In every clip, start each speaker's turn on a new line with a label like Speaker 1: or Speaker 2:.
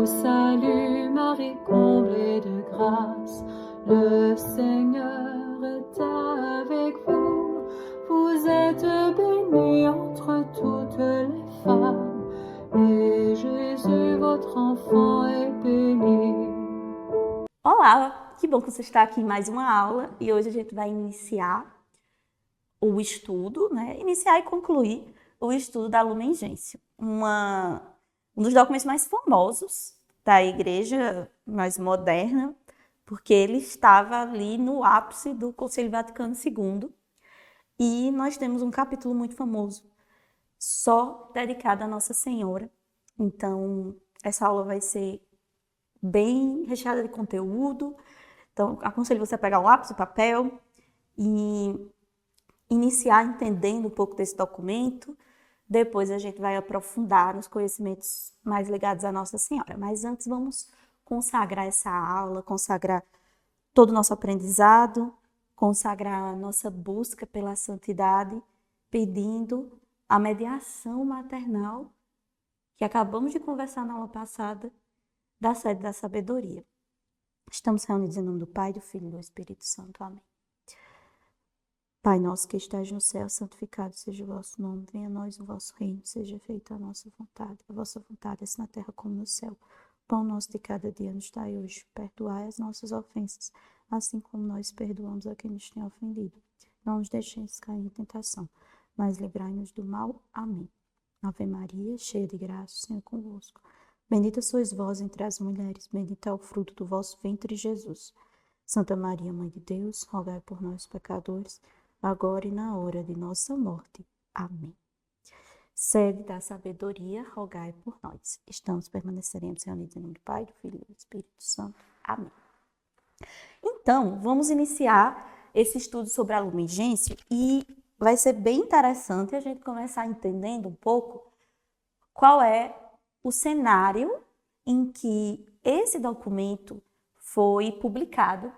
Speaker 1: salue Marie, comblée de grâce, le Seigneur est avec vous. Vous êtes bénie entre toutes les femmes, et Jésus, votre enfant, est béni.
Speaker 2: Olá, que bom que você está aqui em mais uma aula e hoje a gente vai iniciar o estudo, Iniciar e concluir o estudo da Lumen Gentium, um dos documentos mais famosos da igreja mais moderna, porque ele estava ali no ápice do Concílio Vaticano II e nós temos um capítulo muito famoso só dedicado a Nossa Senhora. Então, essa aula vai ser bem recheada de conteúdo. Então, aconselho você a pegar um lápis e papel e iniciar entendendo um pouco desse documento. Depois a gente vai aprofundar nos conhecimentos mais ligados à Nossa Senhora. Mas antes vamos consagrar essa aula, consagrar todo o nosso aprendizado, consagrar a nossa busca pela santidade, pedindo a mediação maternal que acabamos de conversar na aula passada, da sede da sabedoria. Estamos reunidos em nome do Pai, do Filho e do Espírito Santo. Amém. Pai nosso que estás no céu, santificado seja o vosso nome. Venha a nós o vosso reino, seja feita a nossa vontade. A vossa vontade, assim na terra como no céu. O pão nosso de cada dia nos dai hoje. Perdoai as nossas ofensas, assim como nós perdoamos a quem nos tem ofendido. Não nos deixeis cair em tentação, mas livrai-nos do mal. Amém. Ave Maria, cheia de graça, o Senhor é convosco. Bendita sois vós entre as mulheres, bendito é o fruto do vosso ventre, Jesus. Santa Maria, Mãe de Deus, rogai por nós, pecadores, agora e na hora de nossa morte. Amém. Sede da sabedoria, rogai por nós. Permaneceremos reunidos em nome do Pai, do Filho e do Espírito Santo. Amém. Então, vamos iniciar esse estudo sobre a Lumen Gentium e vai ser bem interessante a gente começar entendendo um pouco qual é o cenário em que esse documento foi publicado.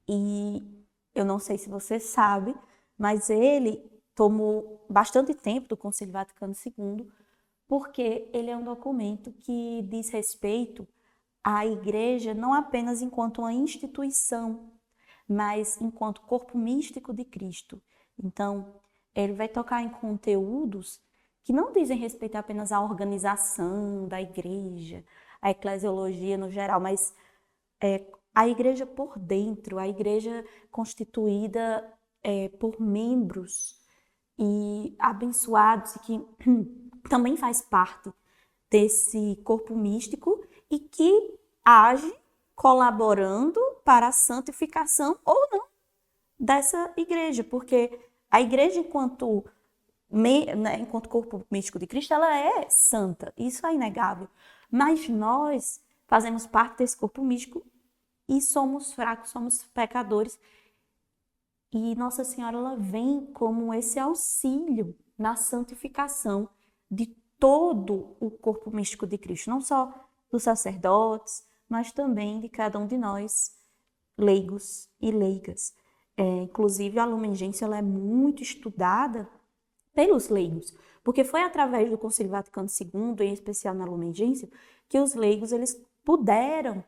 Speaker 2: E eu não sei se você sabe, mas ele tomou bastante tempo do Concílio Vaticano II, porque ele é um documento que diz respeito à igreja não apenas enquanto uma instituição, mas enquanto corpo místico de Cristo. Então, ele vai tocar em conteúdos que não dizem respeito apenas à organização da igreja, à eclesiologia no geral, mas a igreja por dentro, a igreja constituída por membros e abençoados, e que também faz parte desse corpo místico e que age colaborando para a santificação ou não dessa igreja, porque a igreja enquanto corpo místico de Cristo, ela é santa, isso é inegável, mas nós fazemos parte desse corpo místico e somos fracos, somos pecadores. E Nossa Senhora, ela vem como esse auxílio na santificação de todo o corpo místico de Cristo. Não só dos sacerdotes, mas também de cada um de nós, leigos e leigas. Inclusive, a Lumen Gentium ela é muito estudada pelos leigos, porque foi através do Concílio Vaticano II, em especial na Lumen Gentium, que os leigos eles puderam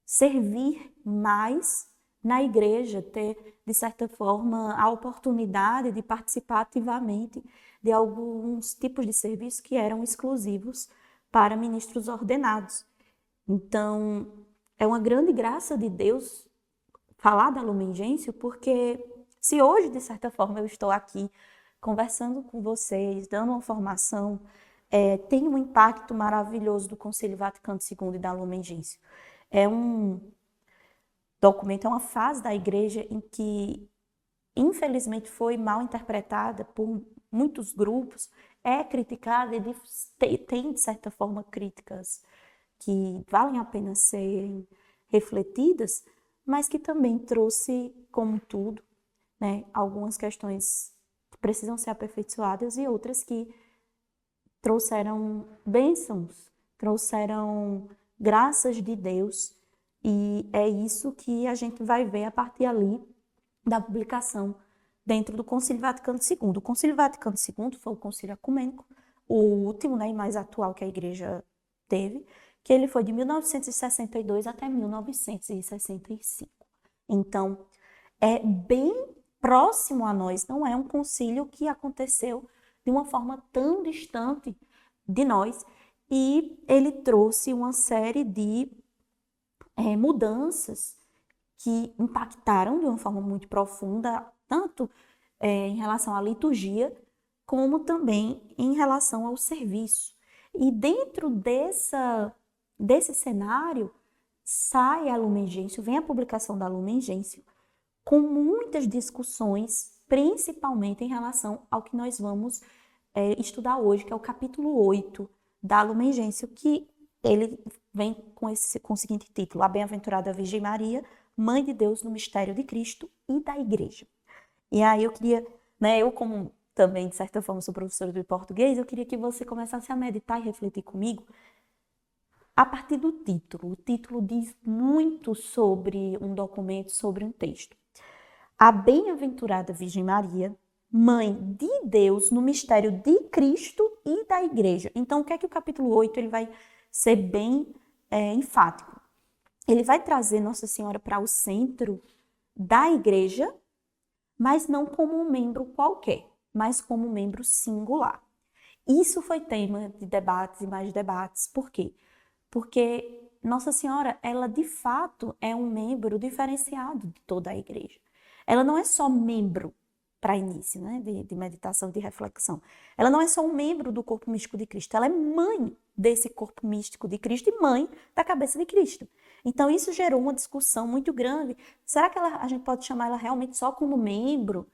Speaker 2: servir mais na igreja, ter, de certa forma, a oportunidade de participar ativamente de alguns tipos de serviços que eram exclusivos para ministros ordenados. Então, é uma grande graça de Deus falar da Lumen Gentium, porque se hoje, de certa forma, eu estou aqui conversando com vocês, dando uma formação, tem um impacto maravilhoso do Concílio Vaticano II e da Lumen Gentium. É um documento, é uma fase da igreja em que, infelizmente, foi mal interpretada por muitos grupos, é criticada e tem, de certa forma, críticas que valem a pena serem refletidas, mas que também trouxe, como tudo, algumas questões que precisam ser aperfeiçoadas e outras que trouxeram bênçãos, trouxeram graças de Deus, e é isso que a gente vai ver a partir ali da publicação dentro do Concílio Vaticano II. O Concílio Vaticano II foi o concílio ecumênico, o último e mais atual que a igreja teve, que ele foi de 1962 até 1965. Então, é bem próximo a nós, não é um concílio que aconteceu de uma forma tão distante de nós, e ele trouxe uma série de mudanças que impactaram de uma forma muito profunda, tanto em relação à liturgia, como também em relação ao serviço. E dentro desse cenário, sai a Lumen Gentium, vem a publicação da Lumen Gentium, com muitas discussões, principalmente em relação ao que nós vamos estudar hoje, que é o capítulo 8 da Lumen Gentium, que ele vem com o seguinte título: A Bem-aventurada Virgem Maria, Mãe de Deus no mistério de Cristo e da Igreja. E aí eu queria, eu como também, de certa forma, sou professora de português, eu queria que você começasse a meditar e refletir comigo a partir do título. O título diz muito sobre um documento, sobre um texto. A Bem-aventurada Virgem Maria, Mãe de Deus no mistério de Cristo e da Igreja. Então, o que é que o capítulo 8 ele vai ser bem enfático? Ele vai trazer Nossa Senhora para o centro da Igreja, mas não como um membro qualquer, mas como um membro singular. Isso foi tema de debates e mais debates. Por quê? Porque Nossa Senhora, ela de fato é um membro diferenciado de toda a Igreja. Ela não é só membro, para início, de meditação, de reflexão. Ela não é só um membro do corpo místico de Cristo, ela é mãe desse corpo místico de Cristo e mãe da cabeça de Cristo. Então isso gerou uma discussão muito grande. Será que a gente pode chamar ela realmente só como membro?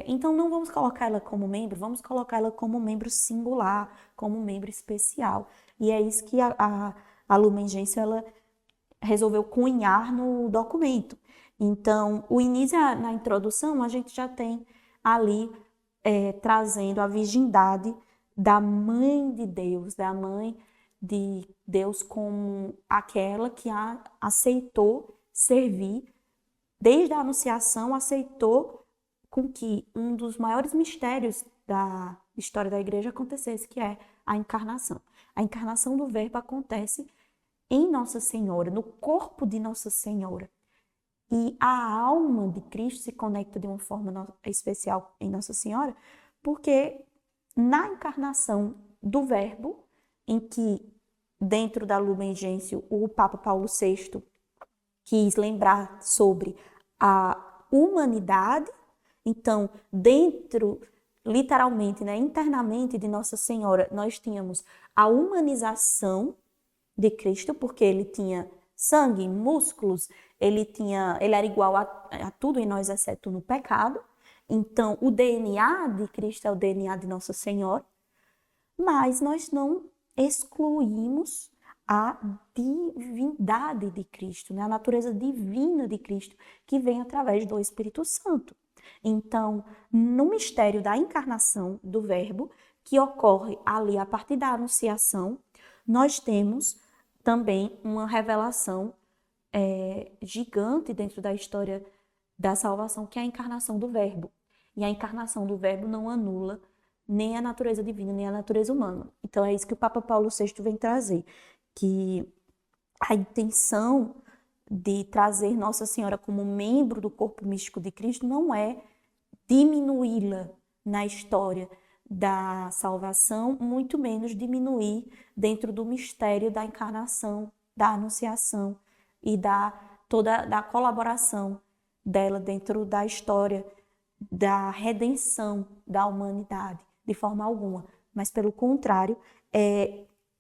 Speaker 2: Então não vamos colocar ela como membro, vamos colocar ela como membro singular, como membro especial. E é isso que a Lumen Gentium ela resolveu cunhar no documento. Então, o início, na introdução, a gente já tem ali trazendo a virgindade da Mãe de Deus, da Mãe de Deus como aquela que aceitou servir, desde a Anunciação, aceitou com que um dos maiores mistérios da história da Igreja acontecesse, que é a encarnação. A encarnação do Verbo acontece em Nossa Senhora, no corpo de Nossa Senhora. E a alma de Cristo se conecta de uma forma especial em Nossa Senhora, porque na encarnação do Verbo, em que dentro da Lumen Gentium o Papa Paulo VI quis lembrar sobre a humanidade, então dentro, literalmente, internamente de Nossa Senhora, nós tínhamos a humanização de Cristo, porque ele tinha sangue, músculos, ele era igual a tudo em nós, exceto no pecado. Então, o DNA de Cristo é o DNA de Nossa Senhora, mas nós não excluímos a divindade de Cristo, a natureza divina de Cristo, que vem através do Espírito Santo. Então, no mistério da encarnação do Verbo, que ocorre ali a partir da Anunciação, nós temos também uma revelação gigante dentro da história da salvação, que é a encarnação do Verbo. E a encarnação do Verbo não anula nem a natureza divina, nem a natureza humana. Então é isso que o Papa Paulo VI vem trazer, que a intenção de trazer Nossa Senhora como membro do corpo místico de Cristo não é diminuí-la na história da salvação, muito menos diminuir dentro do mistério da encarnação, da anunciação e da colaboração dela dentro da história da redenção da humanidade, de forma alguma. Mas, pelo contrário,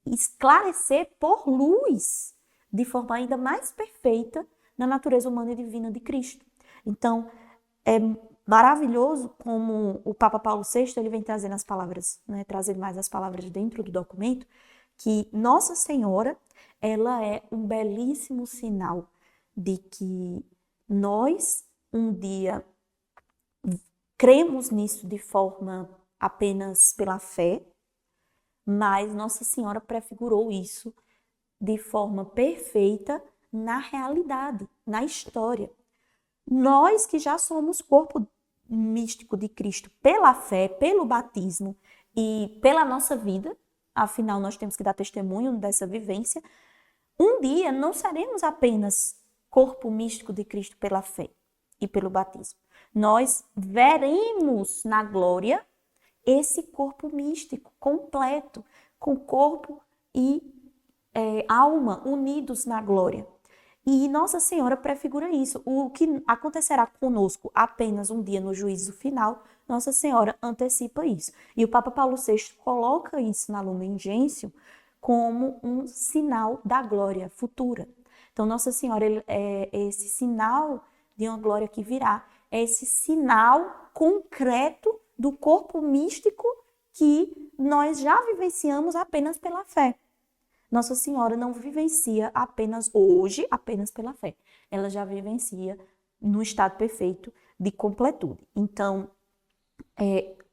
Speaker 2: esclarecer por luz, de forma ainda mais perfeita, na natureza humana e divina de Cristo. Então, é maravilhoso como o Papa Paulo VI ele vem trazendo as palavras, trazendo mais as palavras dentro do documento, que Nossa Senhora ela é um belíssimo sinal de que nós um dia cremos nisso de forma apenas pela fé, mas Nossa Senhora prefigurou isso de forma perfeita na realidade, na história. Nós que já somos corpo místico de Cristo pela fé, pelo batismo e pela nossa vida, afinal nós temos que dar testemunho dessa vivência. Um dia não seremos apenas corpo místico de Cristo pela fé e pelo batismo. Nós veremos na glória esse corpo místico completo, com corpo e alma unidos na glória. E Nossa Senhora prefigura isso. O que acontecerá conosco apenas um dia no juízo final, Nossa Senhora antecipa isso. E o Papa Paulo VI coloca isso na Lumen Gentium como um sinal da glória futura. Então, Nossa Senhora é esse sinal de uma glória que virá, é esse sinal concreto do corpo místico que nós já vivenciamos apenas pela fé. Nossa Senhora não vivencia apenas hoje, apenas pela fé. Ela já vivencia no estado perfeito de completude. Então,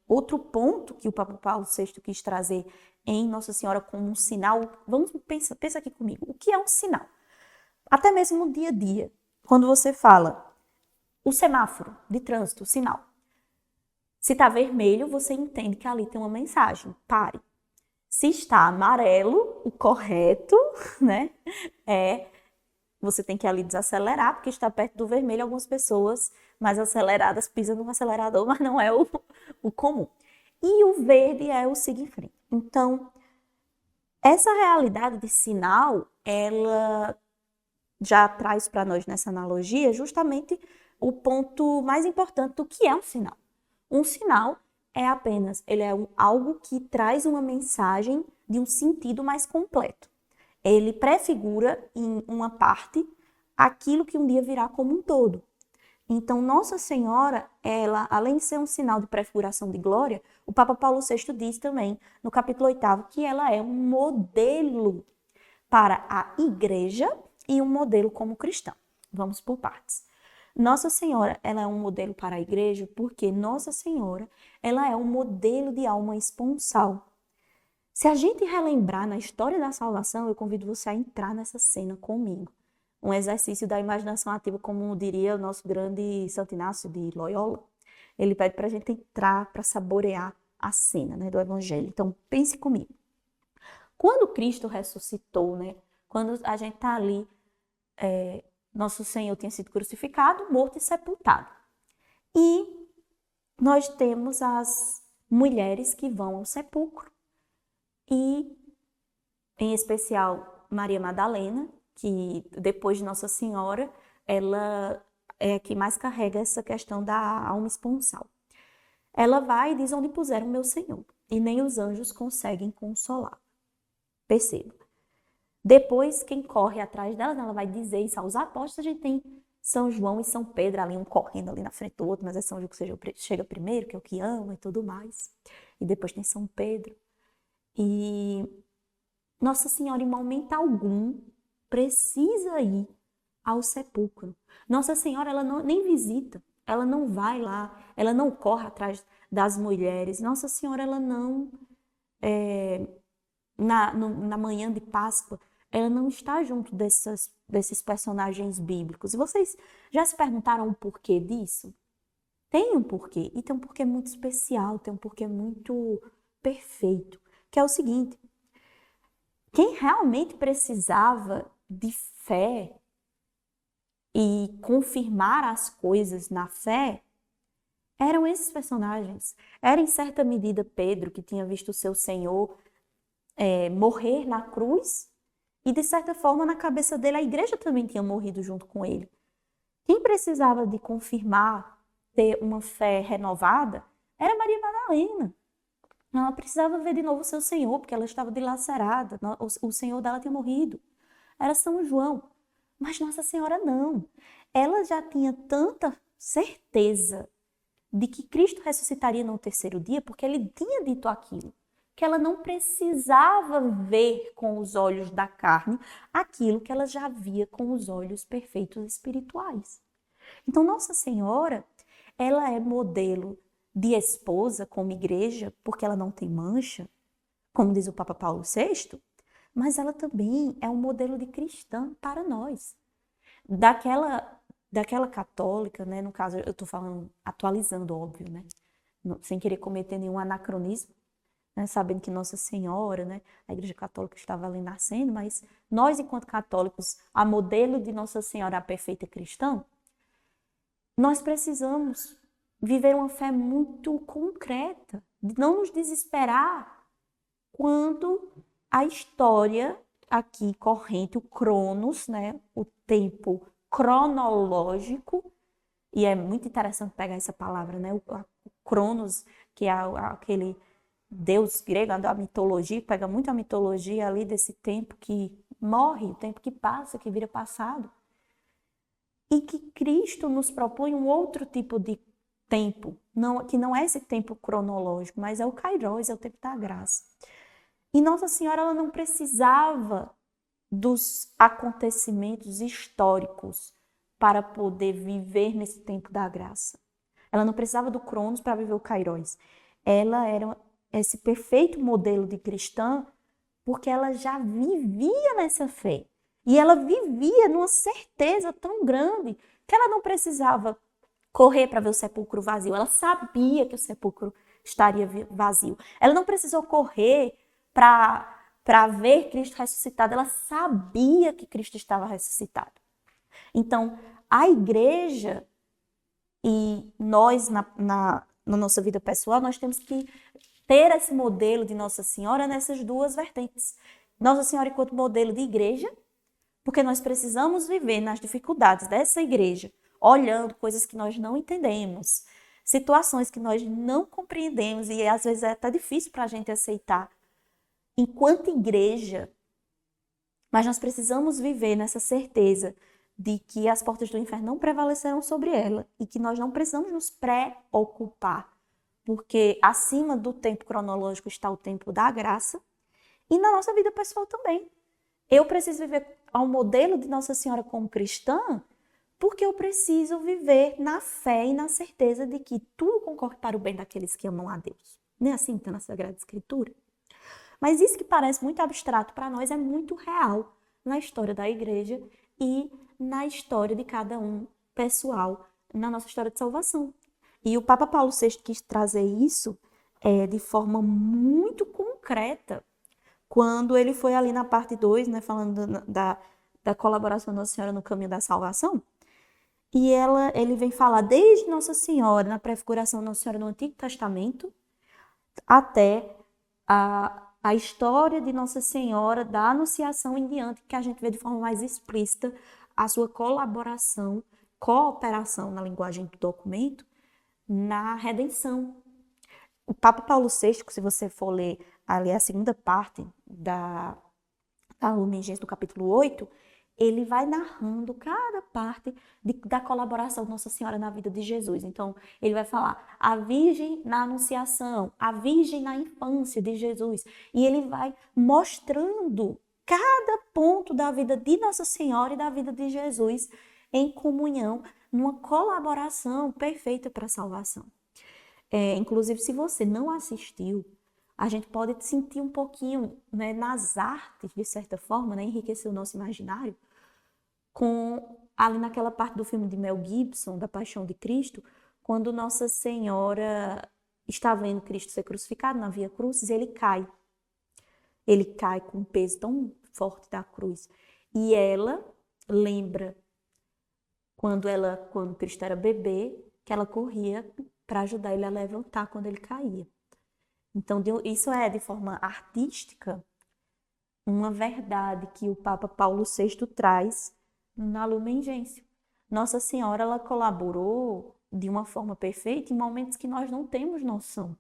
Speaker 2: outro ponto que o Papa Paulo VI quis trazer em Nossa Senhora como um sinal, pensa aqui comigo, o que é um sinal? Até mesmo no dia a dia, quando você fala o semáforo de trânsito, o sinal. Se está vermelho, você entende que ali tem uma mensagem, pare. Se está amarelo, o correto, né, você tem que ali desacelerar, porque está perto do vermelho, algumas pessoas mais aceleradas pisam no acelerador, mas não é o comum. E o verde é o seguir em frente. Então, essa realidade de sinal, ela já traz para nós nessa analogia justamente o ponto mais importante do que é um sinal. Um sinal ele é algo que traz uma mensagem de um sentido mais completo. Ele prefigura em uma parte aquilo que um dia virá como um todo. Então, Nossa Senhora, ela, além de ser um sinal de prefiguração de glória, o Papa Paulo VI diz também, no capítulo 8º, que ela é um modelo para a igreja e um modelo como cristã. Vamos por partes. Nossa Senhora, ela é um modelo para a igreja porque Nossa Senhora, ela é um modelo de alma esponsal. Se a gente relembrar na história da salvação, eu convido você a entrar nessa cena comigo. Um exercício da imaginação ativa, como diria o nosso grande Santo Inácio de Loyola. Ele pede para a gente entrar, para saborear a cena, né, do Evangelho. Então, pense comigo. Quando Cristo ressuscitou, né, quando a gente está ali, nosso Senhor tinha sido crucificado, morto e sepultado. E nós temos as mulheres que vão ao sepulcro. E, em especial, Maria Madalena, que depois de Nossa Senhora, ela é a que mais carrega essa questão da alma esponsal. Ela vai e diz onde puseram meu Senhor, e nem os anjos conseguem consolar. Perceba. Depois, quem corre atrás dela, ela vai dizer isso aos apóstolos. A gente tem São João e São Pedro ali, um correndo ali na frente do outro, mas é São João que chega primeiro, que é o que ama e tudo mais. E depois tem São Pedro. E Nossa Senhora, em momento algum, precisa ir ao sepulcro. Nossa Senhora, ela nem visita, ela não vai lá, ela não corre atrás das mulheres. Nossa Senhora, ela não, na manhã de Páscoa, ela não está junto desses personagens bíblicos. E vocês já se perguntaram o porquê disso? Tem um porquê, e tem um porquê muito especial, tem um porquê muito perfeito, que é o seguinte: quem realmente precisava de fé e confirmar as coisas na fé eram esses personagens. Era, em certa medida, Pedro, que tinha visto o seu Senhor morrer na cruz, e, de certa forma, na cabeça dele, a igreja também tinha morrido junto com ele. Quem precisava de confirmar, ter uma fé renovada, era Maria Madalena. Ela precisava ver de novo o seu Senhor, porque ela estava dilacerada, o Senhor dela tinha morrido. Era São João. Mas Nossa Senhora não. Ela já tinha tanta certeza de que Cristo ressuscitaria no terceiro dia, porque ele tinha dito aquilo, que ela não precisava ver com os olhos da carne aquilo que ela já via com os olhos perfeitos espirituais. Então, Nossa Senhora, ela é modelo de esposa como igreja, porque ela não tem mancha, como diz o Papa Paulo VI, mas ela também é um modelo de cristã para nós. Daquela católica, né, no caso, eu estou falando, atualizando, óbvio, né, sem querer cometer nenhum anacronismo, né, sabendo que Nossa Senhora, né, a Igreja Católica estava ali nascendo, mas nós, enquanto católicos, a modelo de Nossa Senhora, a perfeita cristã, nós precisamos viver uma fé muito concreta, de não nos desesperar quando a história aqui corrente, o cronos, né, o tempo cronológico, e é muito interessante pegar essa palavra, né, o cronos, que é aquele deus grego da mitologia, pega muito a mitologia ali desse tempo que morre, o tempo que passa, que vira passado. E que Cristo nos propõe um outro tipo de tempo, que não é esse tempo cronológico, mas é o Kairos, é o tempo da graça. E Nossa Senhora, ela não precisava dos acontecimentos históricos para poder viver nesse tempo da graça. Ela não precisava do Cronos para viver o Kairos. Ela era esse perfeito modelo de cristã porque ela já vivia nessa fé. E ela vivia numa certeza tão grande que ela não precisava correr para ver o sepulcro vazio. Ela sabia que o sepulcro estaria vazio. Ela não precisou correr para ver Cristo ressuscitado. Ela sabia que Cristo estava ressuscitado. Então, a igreja e nós, na nossa vida pessoal, nós temos que ter esse modelo de Nossa Senhora nessas duas vertentes. Nossa Senhora enquanto modelo de igreja, porque nós precisamos viver nas dificuldades dessa igreja, olhando coisas que nós não entendemos, situações que nós não compreendemos e às vezes é até difícil para a gente aceitar. Enquanto igreja, mas nós precisamos viver nessa certeza de que as portas do inferno não prevalecerão sobre ela e que nós não precisamos nos preocupar, porque acima do tempo cronológico está o tempo da graça e na nossa vida pessoal também. Eu preciso viver ao modelo de Nossa Senhora como cristã, porque eu preciso viver na fé e na certeza de que tudo concorre para o bem daqueles que amam a Deus. Não é assim que está na Sagrada Escritura? Mas isso que parece muito abstrato para nós é muito real na história da igreja e na história de cada um pessoal, na nossa história de salvação. E o Papa Paulo VI quis trazer isso de forma muito concreta quando ele foi ali na parte 2, né, falando da colaboração da Nossa Senhora no caminho da salvação. E ele vem falar desde Nossa Senhora, na prefiguração de Nossa Senhora no Antigo Testamento, até a história de Nossa Senhora da Anunciação em diante, que a gente vê de forma mais explícita a sua colaboração, cooperação na linguagem do documento, na redenção. O Papa Paulo VI, se você for ler ali a segunda parte da Lumen Gentium do capítulo 8, ele vai narrando cada parte da colaboração de Nossa Senhora na vida de Jesus. Então, ele vai falar a Virgem na Anunciação, a Virgem na infância de Jesus. E ele vai mostrando cada ponto da vida de Nossa Senhora e da vida de Jesus em comunhão, numa colaboração perfeita para a salvação. Inclusive, se você não assistiu, a gente pode sentir um pouquinho, né, nas artes, de certa forma, né, enriquecer o nosso imaginário, ali naquela parte do filme de Mel Gibson, da Paixão de Cristo, quando Nossa Senhora está vendo Cristo ser crucificado na Via Crucis, ele cai. Ele cai com um peso tão forte da cruz. E ela lembra quando Cristo era bebê, que ela corria para ajudar ele a levantar quando ele caía. Então, isso é, de forma artística, uma verdade que o Papa Paulo VI traz na Lumen Gentium. Nossa Senhora, ela colaborou de uma forma perfeita em momentos que nós não temos noção.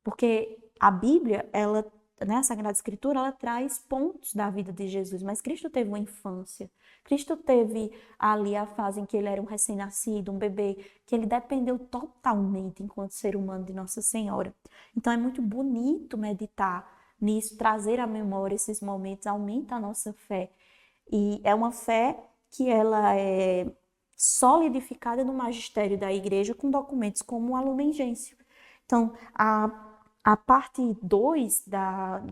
Speaker 2: Porque a Bíblia, a Sagrada Escritura, ela traz pontos da vida de Jesus, mas Cristo teve uma infância. Cristo teve ali a fase em que ele era um recém-nascido, um bebê, que ele dependeu totalmente enquanto ser humano de Nossa Senhora. Então é muito bonito meditar nisso, trazer à memória esses momentos, aumenta a nossa fé. E é uma fé que ela é solidificada no magistério da igreja com documentos como a Lumen Gentium. Então, a parte 2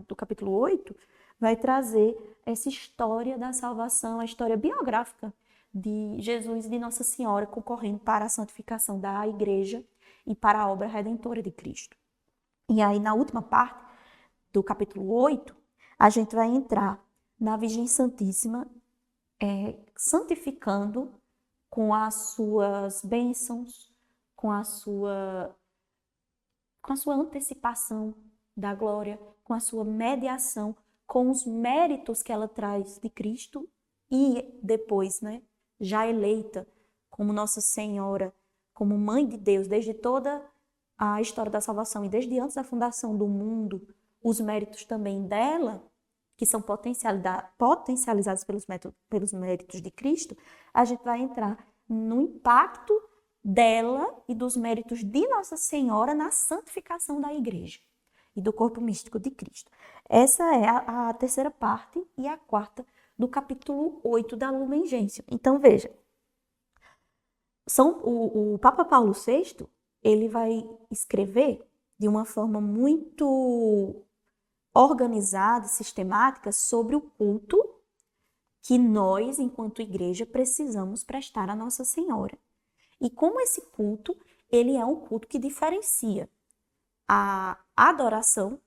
Speaker 2: do capítulo 8 vai trazer essa história da salvação, a história biográfica de Jesus e de Nossa Senhora concorrendo para a santificação da igreja e para a obra redentora de Cristo. E aí, na última parte, do capítulo 8, a gente vai entrar na Virgem Santíssima, santificando com as suas bênçãos, com a sua antecipação da glória, com a sua mediação, com os méritos que ela traz de Cristo e depois, né, já eleita como Nossa Senhora, como Mãe de Deus, desde toda a história da salvação e desde antes da fundação do mundo, os méritos também dela, que são potencializados pelos méritos de Cristo, a gente vai entrar no impacto dela e dos méritos de Nossa Senhora na santificação da igreja e do corpo místico de Cristo. Essa é a terceira parte e a quarta do capítulo 8 da Lumen Gentium. Então, veja, o Papa Paulo VI, ele vai escrever de uma forma muito organizada e sistemática sobre o culto que nós, enquanto igreja, precisamos prestar a Nossa Senhora. E como esse culto, ele é um culto que diferencia a adoração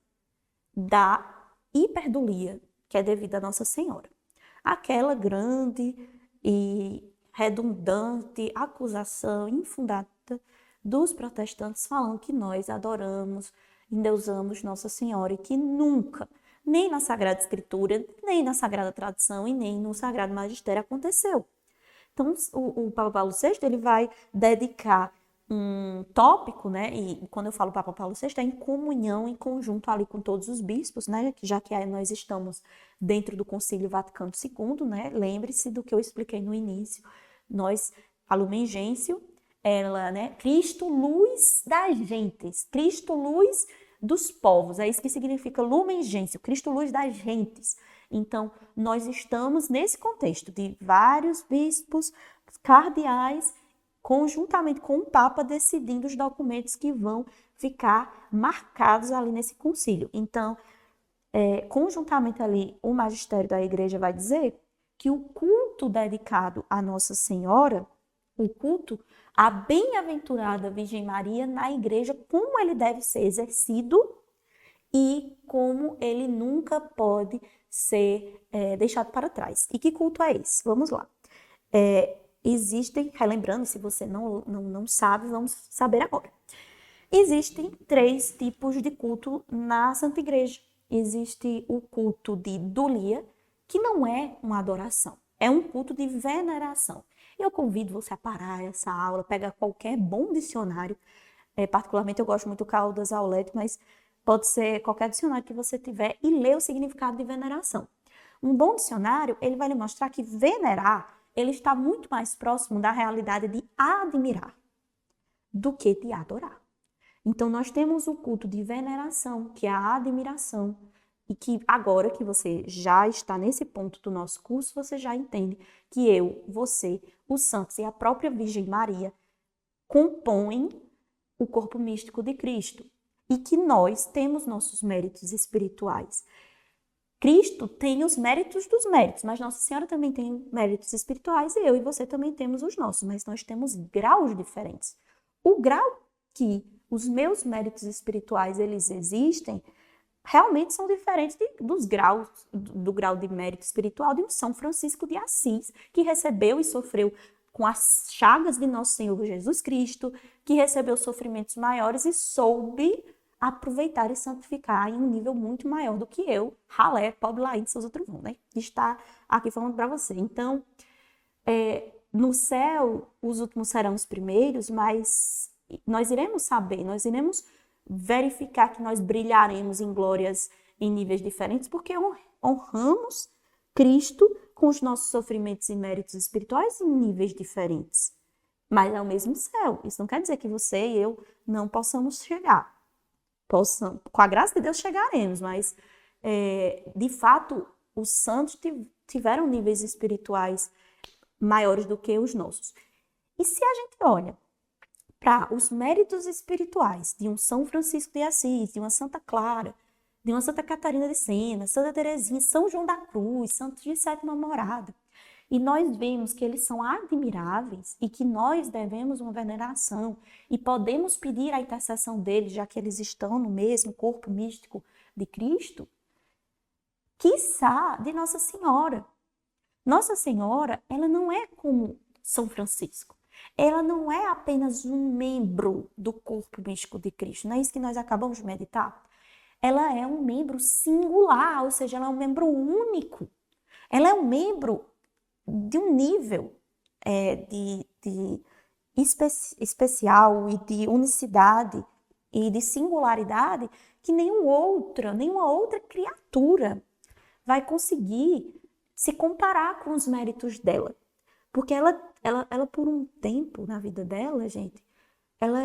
Speaker 2: da hiperdulia, que é devida a Nossa Senhora. Aquela grande e redundante acusação infundada dos protestantes falando que nós adoramos, endeusamos Nossa Senhora e que nunca, nem na Sagrada Escritura, nem na Sagrada Tradição e nem no Sagrado Magistério aconteceu. Então, o Papa Paulo VI, ele vai dedicar um tópico, né? E quando eu falo Papa Paulo VI, é em comunhão, em conjunto ali com todos os bispos, né? Já que nós estamos dentro do Concílio Vaticano II, né? Lembre-se do que eu expliquei no início. A Lumen Gentium, ela, né? Cristo, luz das gentes, Cristo, luz dos povos. É isso que significa Lumen Gentium, Cristo, luz das gentes. Então, nós estamos nesse contexto de vários bispos cardeais, conjuntamente com o Papa, decidindo os documentos que vão ficar marcados ali nesse concílio. Então, conjuntamente ali, o magistério da igreja vai dizer que o culto dedicado a Nossa Senhora, o culto à bem-aventurada Virgem Maria na igreja, como ele deve ser exercido e como ele nunca pode ser deixado para trás. E que culto é esse? Vamos lá. Existem, relembrando, se você não sabe, vamos saber agora. Existem 3 tipos de culto na Santa Igreja. Existe o culto de dulia, que não é uma adoração, é um culto de veneração. Eu convido você a parar essa aula, pegar qualquer bom dicionário, particularmente eu gosto muito do Caldas Aulet, mas pode ser qualquer dicionário que você tiver e ler o significado de veneração. Um bom dicionário, ele vai lhe mostrar que venerar, ele está muito mais próximo da realidade de admirar do que de adorar. Então, nós temos o culto de veneração, que é a admiração, e que agora que você já está nesse ponto do nosso curso, você já entende que eu, você, os santos e a própria Virgem Maria compõem o corpo místico de Cristo e que nós temos nossos méritos espirituais. Cristo tem os méritos dos méritos, mas Nossa Senhora também tem méritos espirituais e eu e você também temos os nossos, mas nós temos graus diferentes. O grau que os meus méritos espirituais eles existem realmente são diferentes dos graus, do grau de mérito espiritual de um São Francisco de Assis, que recebeu e sofreu com as chagas de nosso Senhor Jesus Cristo, que recebeu sofrimentos maiores e soube aproveitar e santificar em um nível muito maior do que eu, ralé, pobre Laís, seus outros vão, né? Está aqui falando para você. Então, no céu, os últimos serão os primeiros, mas nós iremos saber, nós iremos verificar que nós brilharemos em glórias em níveis diferentes, porque honramos Cristo com os nossos sofrimentos e méritos espirituais em níveis diferentes. Mas é o mesmo céu. Isso não quer dizer que você e eu não possamos chegar. Com a graça de Deus chegaremos, mas de fato os santos tiveram níveis espirituais maiores do que os nossos. E se a gente olha para os méritos espirituais de um São Francisco de Assis, de uma Santa Clara, de uma Santa Catarina de Sena, Santa Teresinha, São João da Cruz, Santos de Sétima Morada, e nós vemos que eles são admiráveis e que nós devemos uma veneração e podemos pedir a intercessão deles, já que eles estão no mesmo corpo místico de Cristo, quiçá de Nossa Senhora. Nossa Senhora, ela não é como São Francisco. Ela não é apenas um membro do corpo místico de Cristo. Não é isso que nós acabamos de meditar? Ela é um membro singular, ou seja, ela é um membro único. Ela é um membro de um nível de especial e de unicidade e de singularidade que nenhuma outra criatura vai conseguir se comparar com os méritos dela. Porque ela por um tempo na vida dela, gente, ela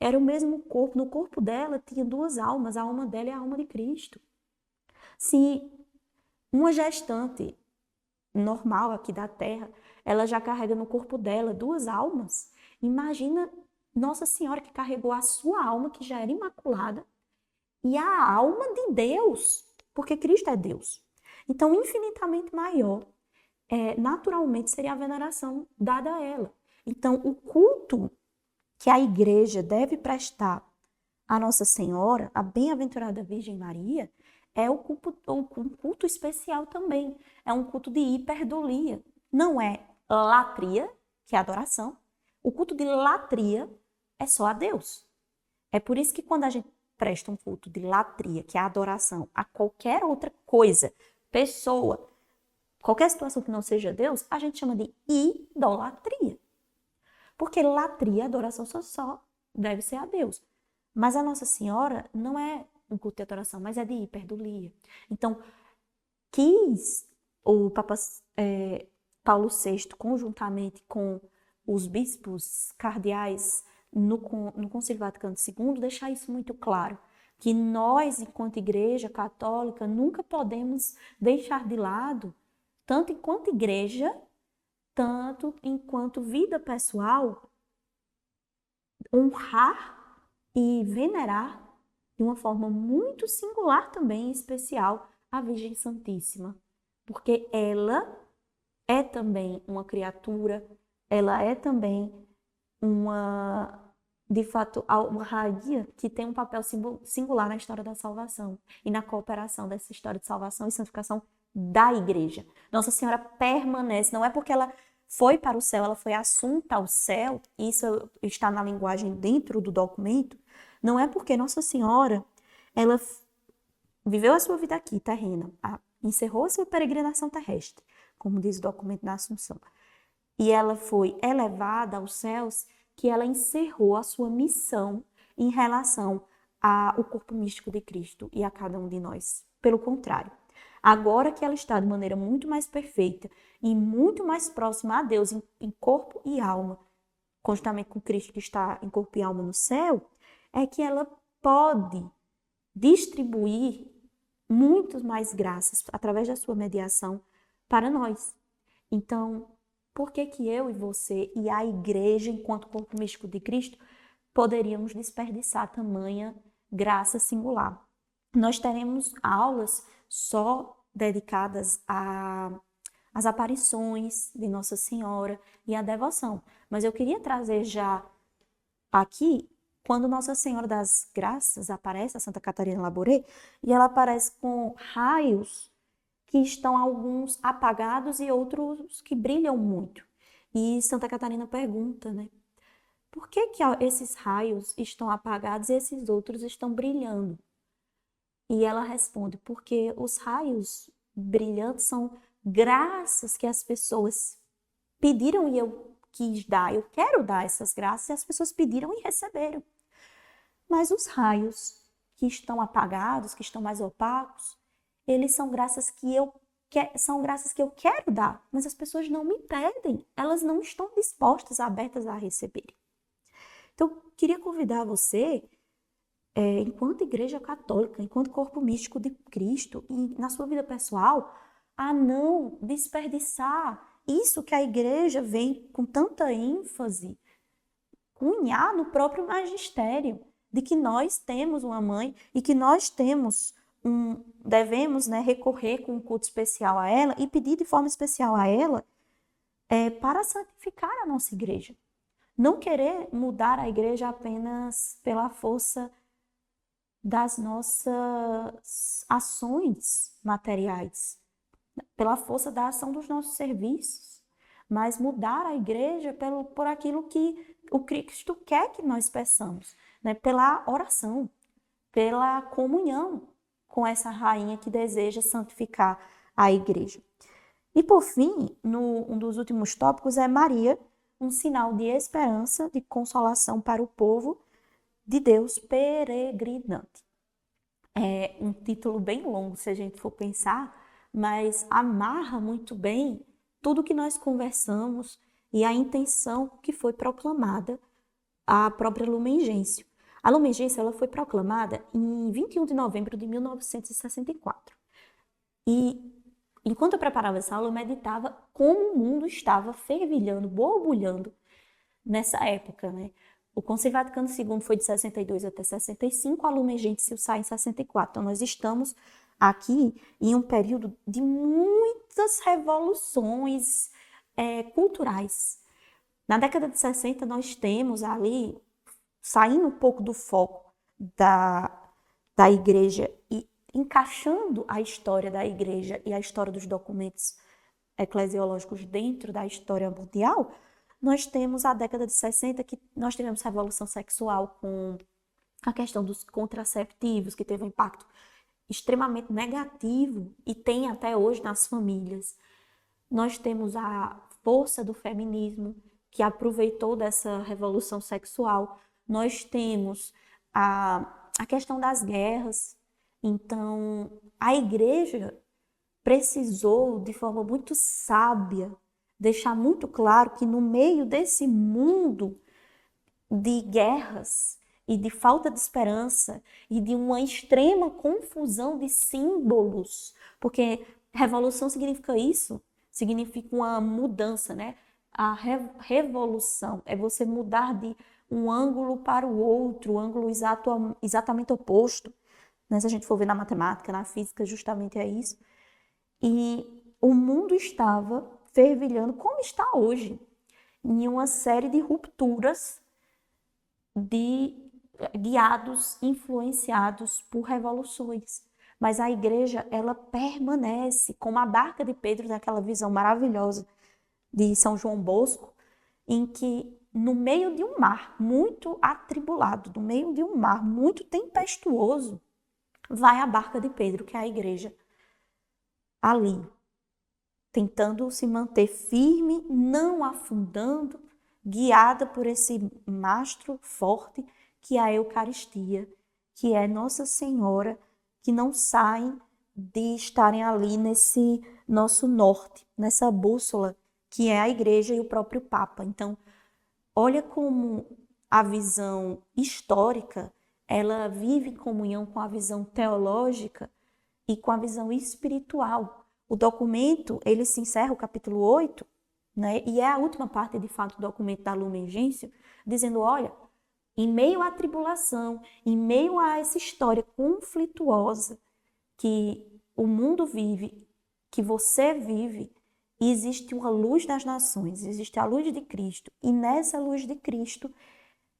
Speaker 2: era o mesmo corpo. No corpo dela tinha duas almas, a alma dela e a alma de Cristo. Se uma gestante normal aqui da Terra, ela já carrega no corpo dela duas almas, imagina Nossa Senhora que carregou a sua alma, que já era imaculada, e a alma de Deus, porque Cristo é Deus. Então, infinitamente maior, naturalmente, seria a veneração dada a ela. Então, o culto que a igreja deve prestar à Nossa Senhora, a bem-aventurada Virgem Maria, é um culto especial também. É um culto de hiperdulia. Não é latria, que é adoração. O culto de latria é só a Deus. É por isso que quando a gente presta um culto de latria, que é a adoração, a qualquer outra coisa, pessoa, qualquer situação que não seja Deus, a gente chama de idolatria. Porque latria, adoração só deve ser a Deus. Mas a Nossa Senhora não é um culto de adoração, mas é de hiperdulia. Então, quis o Papa Paulo VI, conjuntamente com os bispos cardeais no Concílio Vaticano II, deixar isso muito claro, que nós, enquanto Igreja Católica, nunca podemos deixar de lado, tanto enquanto Igreja, tanto enquanto vida pessoal, honrar e venerar de uma forma muito singular também, especial, a Virgem Santíssima. Porque ela é também uma criatura, ela é também de fato, uma rainha que tem um papel singular na história da salvação e na cooperação dessa história de salvação e santificação da igreja. Nossa Senhora permanece, não é porque ela foi para o céu, ela foi assunta ao céu, isso está na linguagem dentro do documento, não é porque Nossa Senhora, ela viveu a sua vida aqui, terrena, encerrou a sua peregrinação terrestre, como diz o documento da Assunção, e ela foi elevada aos céus, que ela encerrou a sua missão em relação ao corpo místico de Cristo e a cada um de nós. Pelo contrário, agora que ela está de maneira muito mais perfeita e muito mais próxima a Deus em corpo e alma, conjuntamente com Cristo que está em corpo e alma no céu, é que ela pode distribuir muitas mais graças através da sua mediação para nós. Então, por que eu e você e a igreja, enquanto corpo místico de Cristo, poderíamos desperdiçar tamanha graça singular? Nós teremos aulas só dedicadas às aparições de Nossa Senhora e à devoção. Mas eu queria trazer já aqui, quando Nossa Senhora das Graças aparece, a Santa Catarina Labouré, e ela aparece com raios que estão alguns apagados e outros que brilham muito. E Santa Catarina pergunta, né? Por que esses raios estão apagados e esses outros estão brilhando? E ela responde, porque os raios brilhantes são graças que as pessoas pediram e eu quis dar, eu quero dar essas graças, e as pessoas pediram e receberam. Mas os raios que estão apagados, que estão mais opacos, eles são graças que eu quero dar, mas as pessoas não me pedem, elas não estão dispostas, abertas a receberem. Então, queria convidar você, enquanto Igreja Católica, enquanto corpo místico de Cristo, e na sua vida pessoal, a não desperdiçar isso que a Igreja vem com tanta ênfase cunhar no próprio magistério, de que nós temos uma mãe e que nós devemos recorrer com um culto especial a ela e pedir de forma especial a ela para santificar a nossa igreja. Não querer mudar a igreja apenas pela força das nossas ações materiais, pela força da ação dos nossos serviços, mas mudar a igreja por aquilo que o Cristo quer que nós peçamos, né? Pela oração, pela comunhão com essa rainha que deseja santificar a igreja. E por fim, um dos últimos tópicos é Maria, um sinal de esperança, de consolação para o povo de Deus peregrinante. É um título bem longo, se a gente for pensar, mas amarra muito bem tudo que nós conversamos e a intenção que foi proclamada à própria Lumen Gentium. A Lumen Gentium ela foi proclamada em 21 de novembro de 1964. E enquanto eu preparava essa aula, eu meditava como o mundo estava fervilhando, borbulhando nessa época, né? O Concílio Vaticano II foi de 62 até 65, a Lumen Gentium sai em 64. Então, nós estamos aqui em um período de muitas revoluções culturais. Na década de 60, nós temos ali, saindo um pouco do foco da igreja e encaixando a história da igreja e a história dos documentos eclesiológicos dentro da história mundial, nós temos a década de 60, que nós tivemos revolução sexual com a questão dos contraceptivos, que teve um impacto extremamente negativo e tem até hoje nas famílias. Nós temos a força do feminismo, que aproveitou dessa revolução sexual. Nós temos a questão das guerras. Então, a igreja precisou, de forma muito sábia, deixar muito claro que no meio desse mundo de guerras e de falta de esperança e de uma extrema confusão de símbolos, porque revolução significa isso, significa uma mudança, né? A revolução é você mudar de um ângulo para o outro, o ângulo exatamente oposto. Né? Se a gente for ver na matemática, na física, justamente é isso. E o mundo estava fervilhando, como está hoje, em uma série de rupturas guiados, influenciados por revoluções. Mas a igreja, ela permanece como a barca de Pedro, naquela visão maravilhosa de São João Bosco, em que no meio de um mar muito atribulado, no meio de um mar muito tempestuoso, vai a barca de Pedro, que é a igreja, ali, tentando se manter firme, não afundando, guiada por esse mastro forte que é a Eucaristia, que é Nossa Senhora, que não saem de estarem ali nesse nosso norte, nessa bússola que é a igreja e o próprio Papa. Então, olha como a visão histórica, ela vive em comunhão com a visão teológica e com a visão espiritual. O documento, ele se encerra, o capítulo 8, né? E é a última parte, de fato, do documento da Lumen Gentium, dizendo, olha, em meio à tribulação, em meio a essa história conflituosa que o mundo vive, que você vive, existe uma luz das nações, existe a luz de Cristo. E nessa luz de Cristo,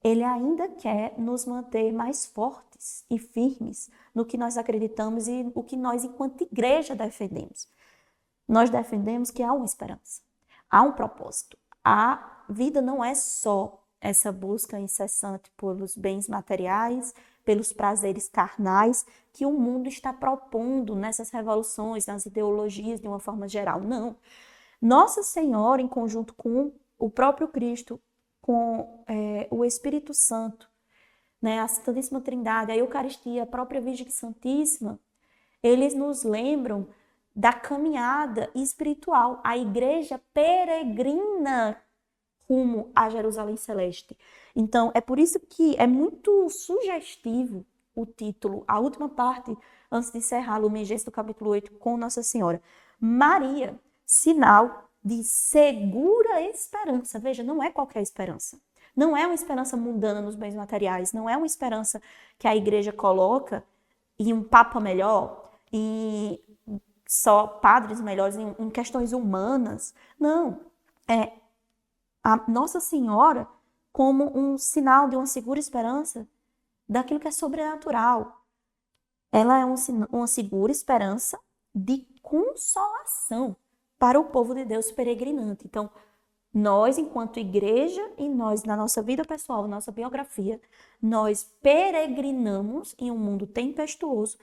Speaker 2: ele ainda quer nos manter mais fortes e firmes no que nós acreditamos e o que nós, enquanto igreja, defendemos. Nós defendemos que há uma esperança, há um propósito. A vida não é só essa busca incessante pelos bens materiais, pelos prazeres carnais que o mundo está propondo nessas revoluções, nas ideologias de uma forma geral. Não. Nossa Senhora, em conjunto com o próprio Cristo, com o Espírito Santo, né, a Santíssima Trindade, a Eucaristia, a própria Virgem Santíssima, eles nos lembram da caminhada espiritual. A igreja peregrina rumo a Jerusalém Celeste. Então, é por isso que é muito sugestivo o título, a última parte, antes de encerrar o Lumen Gentium do capítulo 8, com Nossa Senhora. Maria, sinal de segura esperança. Veja, não é qualquer esperança. Não é uma esperança mundana nos bens materiais, não é uma esperança que a igreja coloca em um papa melhor, em só padres melhores, em questões humanas. Não, é a Nossa Senhora como um sinal de uma segura esperança daquilo que é sobrenatural, Ela é uma segura esperança de consolação para o povo de Deus peregrinante. Então, nós, enquanto igreja, e nós, na nossa vida pessoal, nossa biografia, nós peregrinamos em um mundo tempestuoso,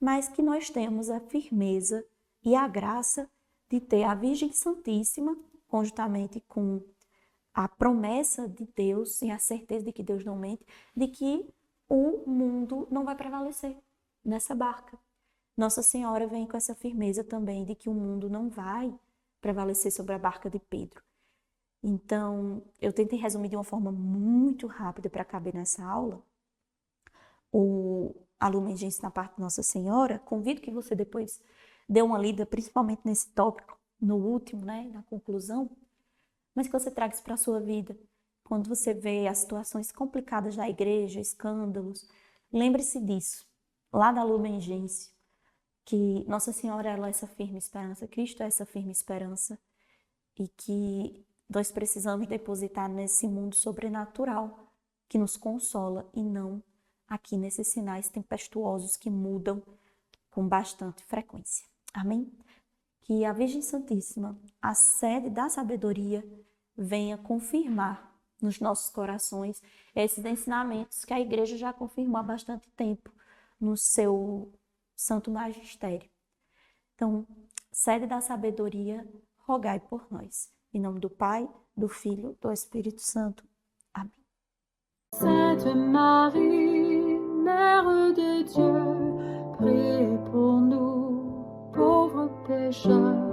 Speaker 2: mas que nós temos a firmeza e a graça de ter a Virgem Santíssima, conjuntamente com a promessa de Deus e a certeza de que Deus não mente, de que o mundo não vai prevalecer nessa barca. Nossa Senhora vem com essa firmeza também de que o mundo não vai prevalecer sobre a barca de Pedro. Então, eu tentei resumir de uma forma muito rápida para caber nessa aula a Lumen Gentium na parte de Nossa Senhora. Convido que você depois dê uma lida, principalmente nesse tópico, no último, né, na conclusão, mas que você traga isso para a sua vida. Quando você vê as situações complicadas da igreja, escândalos, lembre-se disso, lá da Lumen Gentium, que Nossa Senhora ela é essa firme esperança, Cristo é essa firme esperança, e que nós precisamos depositar nesse mundo sobrenatural que nos consola e não aqui nesses sinais tempestuosos que mudam com bastante frequência. Amém? Que a Virgem Santíssima, a sede da sabedoria, venha confirmar nos nossos corações esses ensinamentos que a Igreja já confirmou há bastante tempo no seu Santo Magistério. Então, sede da sabedoria, rogai por nós. Em nome do Pai, do Filho, do Espírito Santo. Amém.
Speaker 1: Sainte Marie, Mère de Dieu, priez pour nous, pauvres pécheurs,